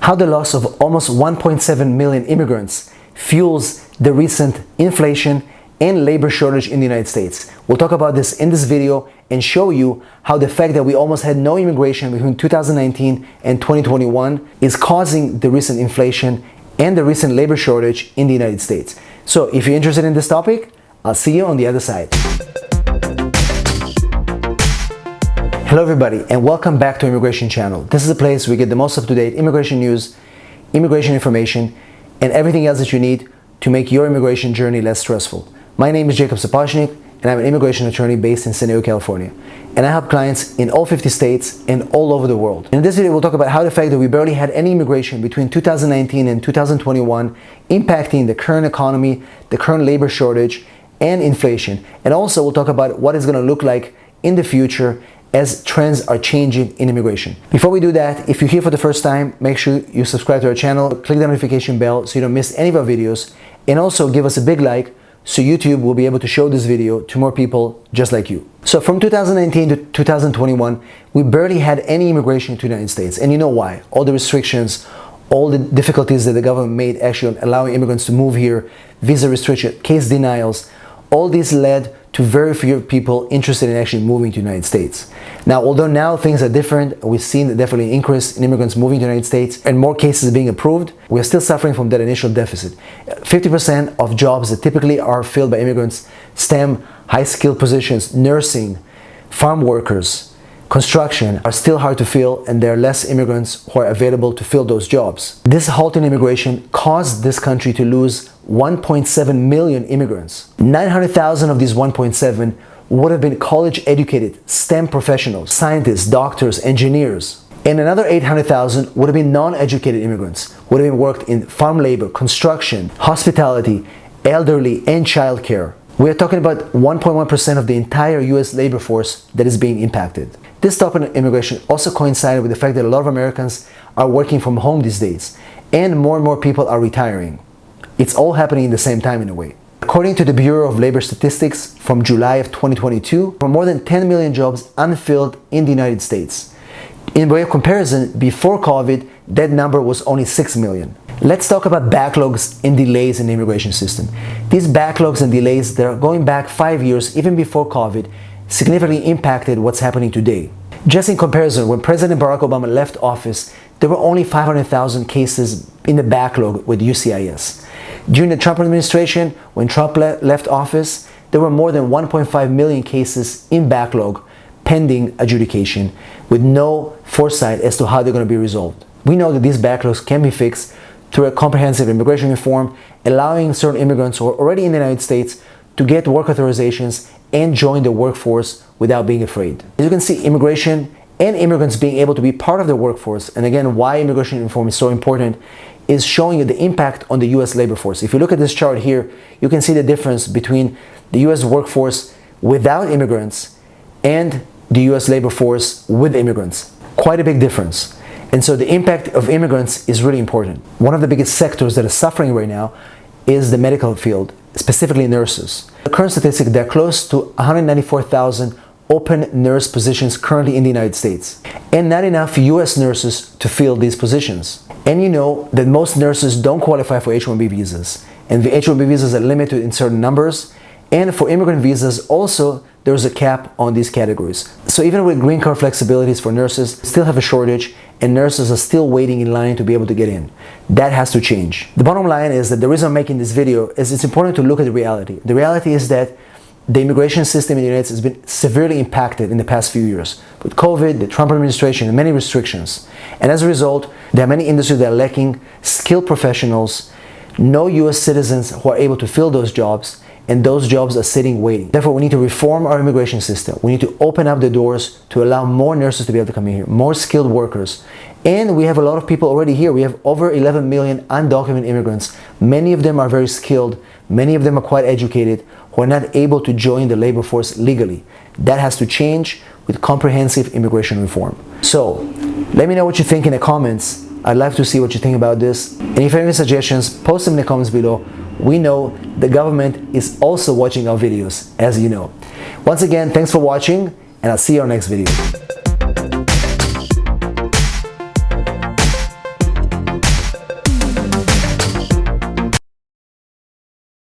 how the loss of almost 1.7 million immigrants fuels the recent inflation and labor shortage in the United States. We'll talk about this in this video and show you how the fact that we almost had no immigration between 2019 and 2021 is causing the recent inflation and the recent labor shortage in the United States. So if you're interested in this topic, I'll see you on the other side. Hello everybody and welcome back to Immigration Channel. This is a place where we get the most up-to-date immigration news, immigration information, and everything else that you need to make your immigration journey less stressful. My name is Jacob Sapochnick and I'm an immigration attorney based in San Diego, California. And I help clients in all 50 states and all over the world. In this video, we'll talk about how the fact that we barely had any immigration between 2019 and 2021 impacting the current economy, the current labor shortage, and inflation. And also we'll talk about what it's going to look like in the future as trends are changing in immigration. Before we do that, if you're here for the first time, make sure you subscribe to our channel, click the notification bell so you don't miss any of our videos, and also give us a big like so YouTube will be able to show this video to more people just like you. So from 2019 to 2021, we barely had any immigration to the United States. And you know why? All the restrictions, all the difficulties that the government made actually on allowing immigrants to move here, visa restriction, case denials, all these led to very few people interested in actually moving to the United States. Now, although now things are different, we've seen definitely an increase in immigrants moving to the United States and more cases being approved, we're still suffering from that initial deficit. 50% of jobs that typically are filled by immigrants, STEM, high-skilled positions, nursing, farm workers, construction, are still hard to fill, and there are less immigrants who are available to fill those jobs. This halt in immigration caused this country to lose 1.7 million immigrants. 900,000 of these 1.7 would have been college-educated STEM professionals, scientists, doctors, engineers. And another 800,000 would have been non-educated immigrants, would have been worked in farm labor, construction, hospitality, elderly, and childcare. We are talking about 1.1% of the entire US labor force that is being impacted. This topic of immigration also coincided with the fact that a lot of Americans are working from home these days, and more people are retiring. It's all happening at the same time in a way. According to the Bureau of Labor Statistics from July of 2022, there were more than 10 million jobs unfilled in the United States. In way of comparison, before COVID, that number was only 6 million. Let's talk about backlogs and delays in the immigration system. These backlogs and delays, they're going back 5 years, even before COVID, significantly impacted what's happening today. Just in comparison, when President Barack Obama left office, there were only 500,000 cases in the backlog with USCIS. During the Trump administration, when Trump left office, there were more than 1.5 million cases in backlog pending adjudication with no foresight as to how they're going to be resolved. We know that these backlogs can be fixed through a comprehensive immigration reform, allowing certain immigrants who are already in the United States to get work authorizations and join the workforce without being afraid. As you can see, immigration and immigrants being able to be part of the workforce, and again, why immigration reform is so important, is showing you the impact on the US labor force. If you look at this chart here, you can see the difference between the US workforce without immigrants and the US labor force with immigrants. Quite a big difference. And so the impact of immigrants is really important. One of the biggest sectors that is suffering right now is the medical field, specifically nurses. The current statistic, there are close to 194,000 open nurse positions currently in the United States, and not enough US nurses to fill these positions. And you know that most nurses don't qualify for H-1B visas, and the H-1B visas are limited in certain numbers, and for immigrant visas also there's a cap on these categories. So even with green card flexibilities for nurses, still have a shortage, and nurses are still waiting in line to be able to get in. That has to change. The bottom line is that the reason I'm making this video is it's important to look at the reality. The reality is that the immigration system in the United States has been severely impacted in the past few years with COVID, the Trump administration, and many restrictions. And as a result, there are many industries that are lacking skilled professionals, no US citizens who are able to fill those jobs, and those jobs are sitting waiting. Therefore, we need to reform our immigration system. We need to open up the doors to allow more nurses to be able to come in here, more skilled workers. And we have a lot of people already here. We have over 11 million undocumented immigrants. Many of them are very skilled. Many of them are quite educated, who are not able to join the labor force legally. That has to change with comprehensive immigration reform. So, let me know what you think in the comments. I'd love to see what you think about this. And if you have any suggestions, post them in the comments below. We know the government is also watching our videos, as you know. Once again, thanks for watching, and I'll see you on our next video.